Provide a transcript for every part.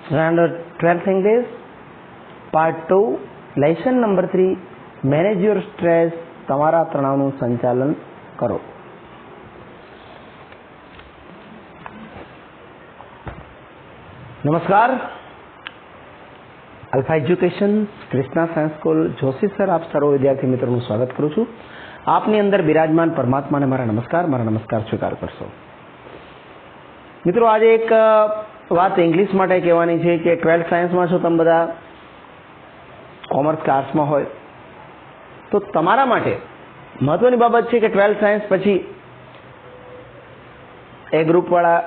Standard 12th English, Part 2, Lesson number 3, Manage your stress, તમારા તણાવનું સંચાલન કરો. નમસ્કાર, alpha education, Krishna science school, Joshi sir, આપ સર્વ વિદ્યાર્થી મિત્રોનું સ્વાગત કરું છું. આપની અંદર બિરાજમાન પરમાત્માને મારા નમસ્કાર સ્વીકાર કરશો. મિત્રો, આજે એક વાત ઇંગ્લિશ માટે કહેવાની છે કે 12th સાયન્સમાં છો તમે બધા, કોમર્સ કે આર્ટ્સમાં હોય તો તમારા માટે મહત્વની બાબત છે કે 12th સાયન્સ પછી એ ગ્રુપવાળા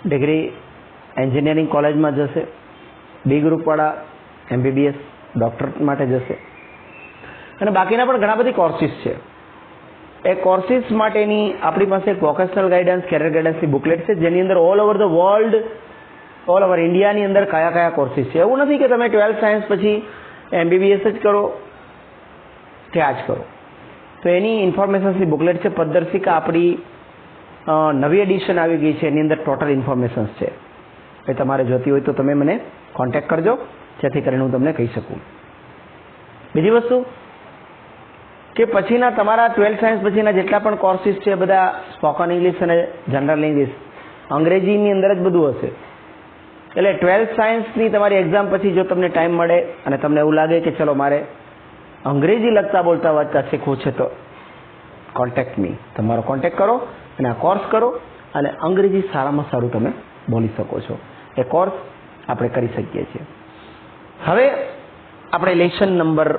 ડિગ્રી એન્જિનિયરિંગ કોલેજમાં જશે, બી ગ્રુપવાળા MBBS ડૉક્ટર માટે જશે, અને બાકીના પણ ઘણા બધી કોર્સિસ છે. એ કોર્સિસ માટેની આપણી પાસે એક વોકેશનલ ગાઈડન્સ, કેરિયર ગાઈડન્સની બુકલેટ છે, જેની અંદર all over the world, all over ઇન્ડિયાની અંદર કયા કયા કોર્સિસ છે. એવું નથી કે તમે 12th સાયન્સ પછી MBBS જ કરો કે આ જ કરો. તો એની ઇન્ફોર્મેશન્સની બુકલેટ છે, પદ્દર્શિકા આપણી નવી એડિશન આવી ગઈ છે, એની અંદર ટોટલ ઇન્ફોર્મેશન્સ છે. એ તમારે જોતી હોય તો તમે મને કોન્ટેક્ટ કરજો, જેથી કરીને હું તમને કહી શકું. બીજી વસ્તુ કે પછીના તમારા 12th સાયન્સ પછીના જેટલા પણ કોર્સિસ છે બધા સ્પોકન ઇંગ્લિશ અને જનરલ ઇંગ્લિશ, અંગ્રેજીની અંદર જ બધું હશે. એટલે 12th સાયન્સની તમારી એક્ઝામ પછી જો તમને ટાઈમ મળે અને તમને એવું લાગે કે ચલો મારે અંગ્રેજી લખતા બોલતા વાંચતા શીખવું છે, તો કોન્ટેક્ટ મી, તમારો કોન્ટેક્ટ કરો અને આ કોર્સ કરો, અને અંગ્રેજી સારામાં સારું તમે બોલી શકો છો. એ કોર્સ આપણે કરી શકીએ છીએ. હવે આપણે lesson number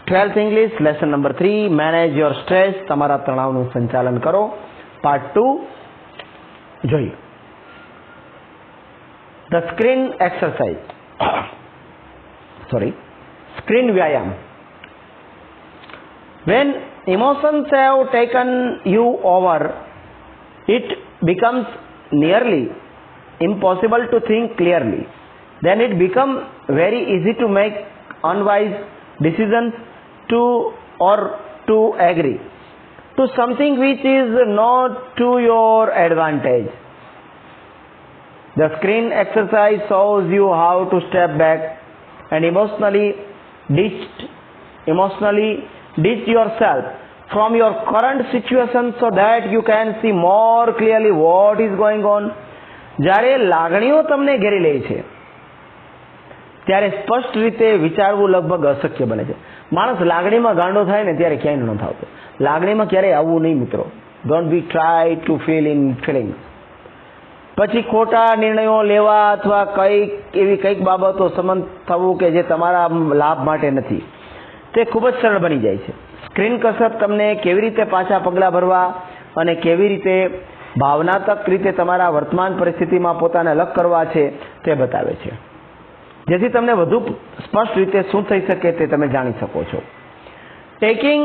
12th English, lesson number 3, manage your stress, તમારા તણાવનું સંચાલન કરો, પાર્ટ 2 જોઈએ. ધ સ્ક્રીન એક્સરસાઇઝ, સ્ક્રીન વ્યાયામ. When emotions have taken you over, it becomes nearly impossible to think clearly. Then it becomes very easy to make unwise decisions or to agree to something which is not to your advantage. The screen exercise shows you how to step back and emotionally ditch yourself from your current situation so that you can see more clearly what is going on. જ્યારે લાગણીઓ તમને ઘેરી લે છે ત્યારે સ્પષ્ટ રીતે વિચારવું લગભગ અશક્ય બને છે. માણસ લાગણીમાં ગાંડો થાય ને ત્યારે ક્યાંય ન થતો. લાગણીમાં ક્યારેય આવવું નહીં મિત્રો. Don't be try to feel in feelings. પછી ખોટા નિર્ણયો લેવા અથવા કંઈક બાબતો સંમત થવું કે જે તમારા લાભ માટે નથી, તે ખૂબ જ સરળ બની જાય છે. સ્ક્રીન કસરત તમને કેવી રીતે પાછા પગલાં ભરવા અને કેવી રીતે ભાવનાત્મક રીતે તમારા વર્તમાન પરિસ્થિતિમાં પોતાને અલગ કરવા છે તે બતાવે છે, જેથી તમને વધુ સ્પષ્ટ રીતે શું થઈ શકે તે તમે જાણી શકો છો. Taking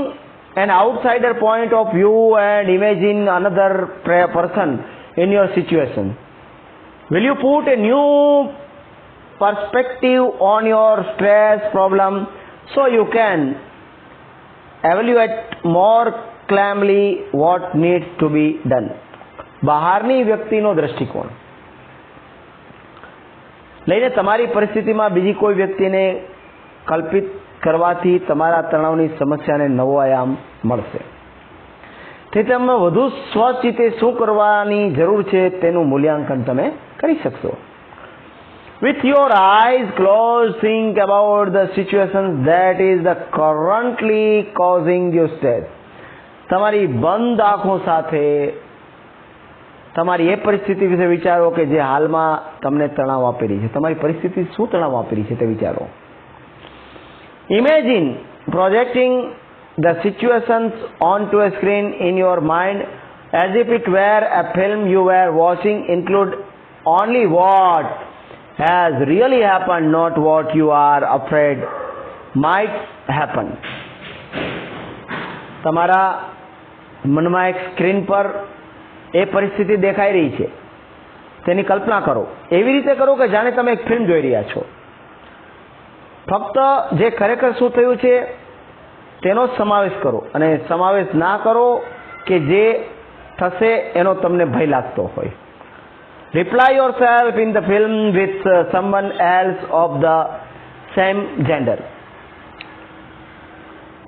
an outsider point of view and imagine another person in your situation will you put a new perspective on your stress problem so you can evaluate more calmly what needs to be done. બહારની વ્યક્તિનો દ્રષ્ટિકોણ લઈને તમારી પરિસ્થિતિમાં બીજી કોઈ વ્યક્તિને કલ્પિત કરવાથી તમારા તણાવની સમસ્યાને નવો આયામ મળશે. તેથી તમે વધુ સ્વચ્છ રીતે શું કરવાની જરૂર છે તેનું મૂલ્યાંકન તમે કરી શકશો. With your eyes closed, think about the situation that is currently causing you stress. તમારી બંધ આંખો સાથે તમારી એ પરિસ્થિતિ વિશે વિચારો કે જે હાલમાં તમને તણાવ આપી રહી છે. તમારી પરિસ્થિતિ શું તણાવ આપી રહી છે તે વિચારો. Imagine projecting the situations onto a screen in your mind as if it were a film you were watching. Include only what has really happened, not what you are afraid might happen. તમારા મનમાં એક screen પર એ પરિસ્થિતિ દેખાઈ રહી છે, તેની કલ્પના કરો. એવી રીતે કરો કે જાણે તમે એક ફિલ્મ જોઈ રહ્યા છો. ફક્ત જે ખરેખર શું થયું છે તેનો સમાવેશ કરો, અને સમાવેશ ના કરો કે જે થશે એનો તમને ભય લાગતો હોય. Reply yourself in the film with someone else of the same gender.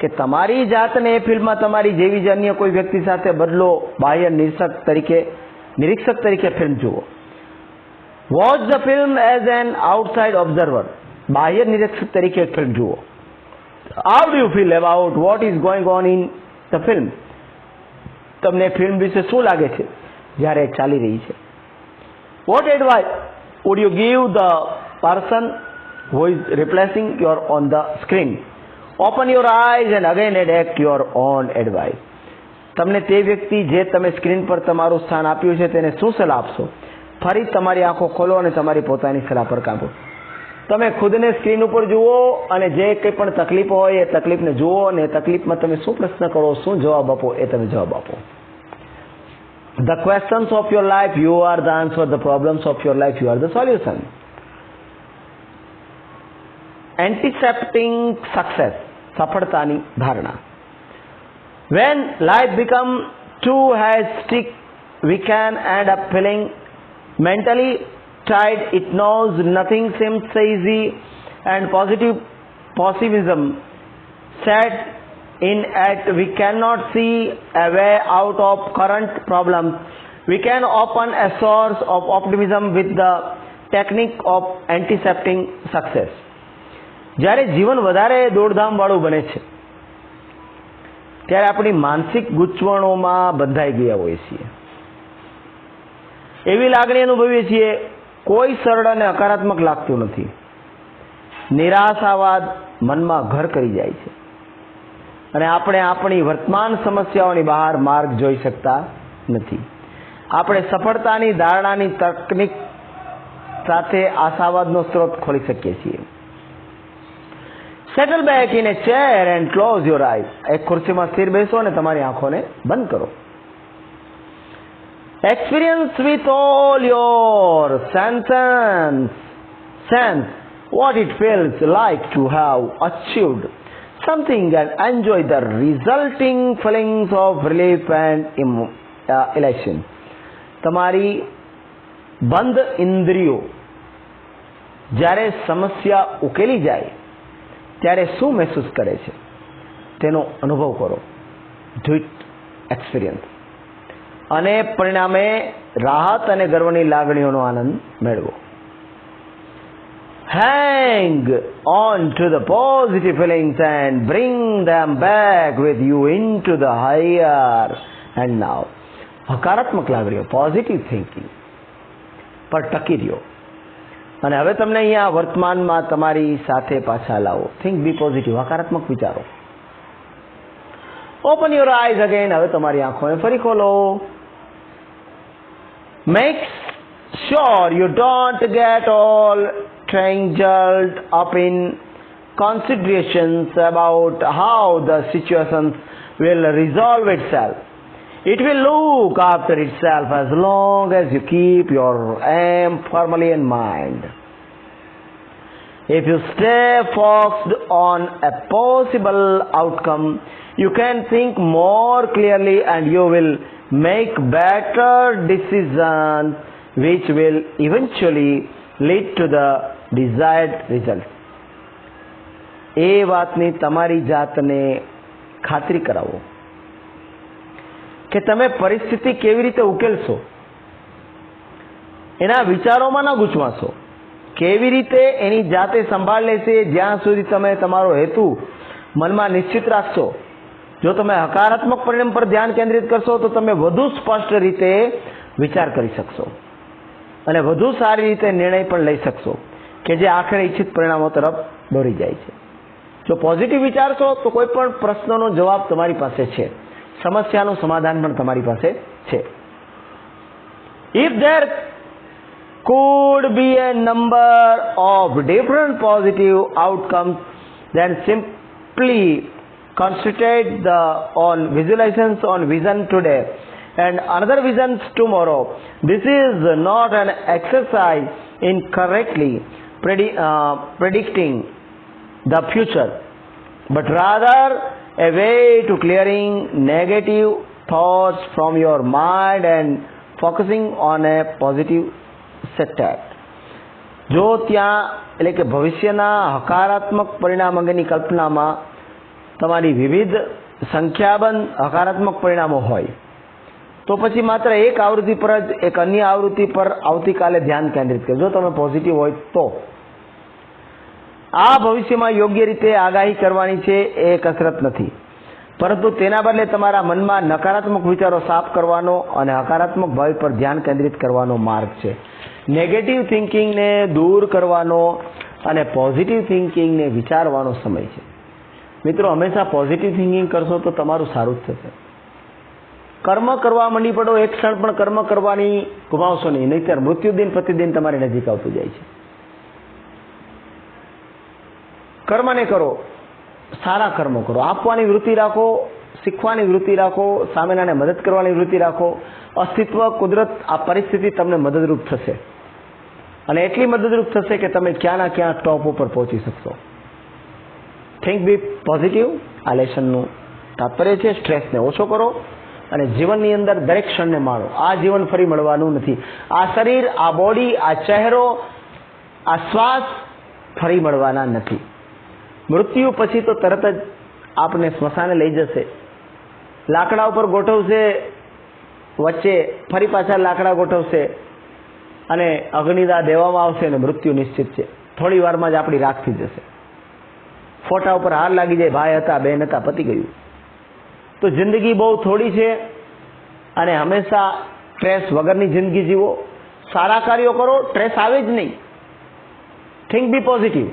કે તમારી જાતને એ ફિલ્મમાં તમારી જેવી જ અન્ય કોઈ વ્યક્તિ સાથે બદલો. બાહ્ય નિરીક્ષક તરીકે ફિલ્મ જુઓ. Watch the film as an outside observer. બાહ્ય નિરીક્ષક તરીકે ફિલ્મ જુઓ. How do you feel about what is going on in the film? તમને ફિલ્મ વિશે શું લાગે છે જ્યારે ચાલી રહી છે? What advice would you give the person who is replacing your on the screen? Open your eyes and again adapt your own advice. તમને તે વ્યક્તિ જે તમે સ્ક્રીન પર તમારું સ્થાન આપ્યું છે તેને શું સલાહ આપશો? ફરી તમારી આંખો ખોલો અને તમારી પોતાની સલાહ પર કાબુ. તમે ખુદને સ્ક્રીન ઉપર જુઓ અને જે કંઈ પણ તકલીફ હોય એ તકલીફને જુઓ અને એ તકલીફમાં તમે શું પ્રશ્ન કરો, શું જવાબ આપો એ તમે જવાબ આપો. The questions of your life, you are the answer. The problems of your life, you are the solution. Anticiping success, સફળતાની ધારણા. When life becomes too hectic, we can end up feeling mentally tired. It knows nothing seems easy, and positivism set in at we cannot see a way out of current problems. We can open a source of optimism with the technique of anticipating success. જ્યારે જીવન વધારે દોડધામવાળું બને છે ત્યારે આપણી માનસિક ગૂંચવણોમાં બંધાઈ ગયા હોઈએ છીએ. એવી લાગણી અનુભવીએ છીએ કોઈ સરળ અને હકારાત્મક લાગતું નથી. નિરાશાવાદ મનમાં ઘર કરી જાય છે અને આપણે આપણી વર્તમાન સમસ્યાઓની બહાર માર્ગ જોઈ શકતા નથી. આપણે સફળતાની ધારણાની તકનીક સાથે આશાવાદનો સ્ત્રોત ખોલી શકીએ છીએ. Settle back in a chair and close your eyes. એક ખુરશીમાં સ્થિર બેસો અને તમારી આંખોને બંધ કરો. Experience with all your sense what it feels like to have achieved something and enjoy the resulting feelings of relief and elation. તમારી બંધ ઇન્દ્રિયો જ્યારે સમસ્યા ઉકેલી જાય ત્યારે શું મહેસૂસ કરે છે તેનો અનુભવ કરો. Do it experience. અને પરિણામે રાહત અને ગર્વની લાગણીઓનો આનંદ મેળવો. Hang on to the positive feelings and bring them back with you into the higher and now. હકારાત્મક લાગણીઓ, પોઝિટિવ થિંકિંગ પર ટકી રહ્યો અને હવે તમને અહીંયા વર્તમાનમાં તમારી સાથે પાછા લાવો. થિંક બી પોઝિટિવ, હકારાત્મક વિચારો. Open your eyes again. હવે તમારી આંખોને ફરી ખોલો. Make sure you don't get all tangled up in considerations about how the situation will resolve itself. It will look after itself as long as you keep your aim firmly in mind. If you stay focused on a possible outcome, you can think more clearly and you will make better decisions which will eventually lead to the desired result. એ વાતની તમારી જાતને ખાતરી કરાવો કે તમે પરિસ્થિતિ કેવી રીતે ઉકેલશો. એના વિચારોમાં ન ગૂંચવાશો. કેવી રીતે એની જાતે સંભાળ લેશે જ્યાં સુધી તમે તમારો હેતુ મનમાં નિશ્ચિત રાખશો. જો તમે હકારાત્મક પરિણામ પર ધ્યાન કેન્દ્રિત કરશો તો તમે વધુ સ્પષ્ટ રીતે વિચાર કરી શકશો અને વધુ સારી રીતે નિર્ણય પણ લઈ શકશો કે જે આખરે ઈચ્છિત પરિણામો તરફ દોરી જાય છે. જો પોઝિટિવ વિચારશો તો કોઈ પણ પ્રશ્નનો જવાબ તમારી પાસે છે, સમસ્યાનું સમાધાન પણ તમારી પાસે છે. If there could be a number of different positive outcomes, then simply concentrate on visualizations on vision today and another visions tomorrow. This is not an exercise in correctly predicting the future, but rather a way to clearing negative thoughts from your mind and focusing on a positive સેટેડ. જો ત્યાં એટલે કે ભવિષ્યના હકારાત્મક પરિણામ અંગેની કલ્પનામાં તમારી વિવિધ સંખ્યાબંધ હકારાત્મક પરિણામો હોય તો પછી માત્ર એક આવૃત્તિ પર જ એક અન્ય આવૃત્તિ પર આવતીકાલે ધ્યાન કેન્દ્રિત કરો. જો તમે પોઝિટિવ હોય તો આ ભવિષ્યમાં યોગ્ય રીતે આગાહી કરવાની છે એ કસરત નથી, પરંતુ તેના બદલે તમારા મનમાં નકારાત્મક વિચારો સાફ કરવાનો અને હકારાત્મક ભાવિ પર ધ્યાન કેન્દ્રિત કરવાનો માર્ગ છે. નેગેટિવ થિંકિંગને દૂર કરવાનો અને પોઝિટિવ થિંકિંગને વિચારવાનો સમય છે. મિત્રો, હંમેશા પોઝિટિવ થિંકિંગ કરશો તો તમારું સારું જ થશે. કર્મ કરવા માંડી પડો, એક ક્ષણ પણ કર્મ કરવાની ગુમાવશો નહીં, નહીંતર મૃત્યુ દિન પ્રતિદિન તમારી નજીક આવતું જાય છે. કર્મને કરો, સારા કર્મો કરો, આપવાની વૃત્તિ રાખો, શીખવાની વૃત્તિ રાખો, સામેનાને મદદ કરવાની વૃત્તિ રાખો. અસ્તિત્વ, કુદરત, આ પરિસ્થિતિ તમને મદદરૂપ થશે અને એટલી મદદરૂપ થશે કે તમે ક્યાંના ક્યાં ટોપ ઉપર પહોંચી શકશો. Think B positive. આ લેસનનું તાત્પર્ય છે સ્ટ્રેસને ઓછો કરો અને જીવનની અંદર દરેક ક્ષણને માણો. આ જીવન ફરી મળવાનું નથી. આ શરીર, આ બોડી, આ ચહેરો, આ શ્વાસ ફરી મળવાના નથી. મૃત્યુ પછી તો તરત જ આપને સ્મશાને લઈ જશે, લાકડા ઉપર ગોઠવશે, વચ્ચે ફરી પાછા લાકડા ગોઠવશે અને અગ્નિદાહ દેવામાં આવશે અને મૃત્યુ નિશ્ચિત છે. થોડી વારમાં જ આપણી રાખ થઈ જશે. ફોટા ઉપર હાર લાગી જાય, ભાઈ હતા, બહેન હતા, પતી ગયું. તો જિંદગી બહુ થોડી છે અને હંમેશા સ્ટ્રેસ વગરની જિંદગી જીવો. સારા કાર્યો કરો, સ્ટ્રેસ આવે જ નહીં. Think B positive.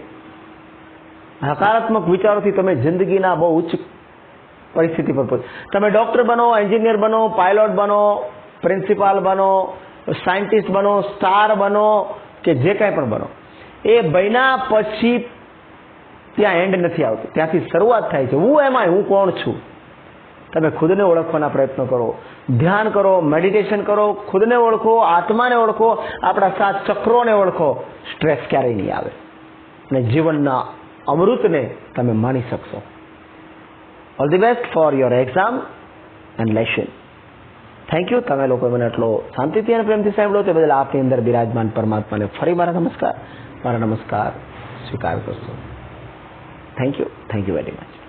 હકારાત્મક વિચારોથી તમે જિંદગીના બહુ ઉચ્ચ પરિસ્થિતિ પર પહોંચો. તમે ડોક્ટર બનો, એન્જિનિયર બનો, પાયલોટ બનો, પ્રિન્સિપાલ બનો, સાયન્ટિસ્ટ બનો, સ્ટાર બનો કે જે કાંઈ પણ બનો, એ બન્યા પછી ત્યાં એન્ડ નથી આવતો, ત્યાંથી શરૂઆત થાય છે. હું એમાં હું કોણ છું? તમે ખુદને ઓળખવાના પ્રયત્નો કરો, ધ્યાન કરો, મેડિટેશન કરો, ખુદને ઓળખો, આત્માને ઓળખો, આપણા 7 ચક્રોને ઓળખો. સ્ટ્રેસ ક્યારેય નહીં આવે અને જીવનના અમૃતને તમે માણી શકશો. All the best for your exam and lesson. Thank you. તમે લોકોએ મને આટલો શાંતિથી અને પ્રેમથી સાંભળ્યો તે બદલ આપની અંદર બિરાજમાન પરમાત્માને ફરી મારા નમસ્કાર સ્વીકાર કરશો. Thank you very much.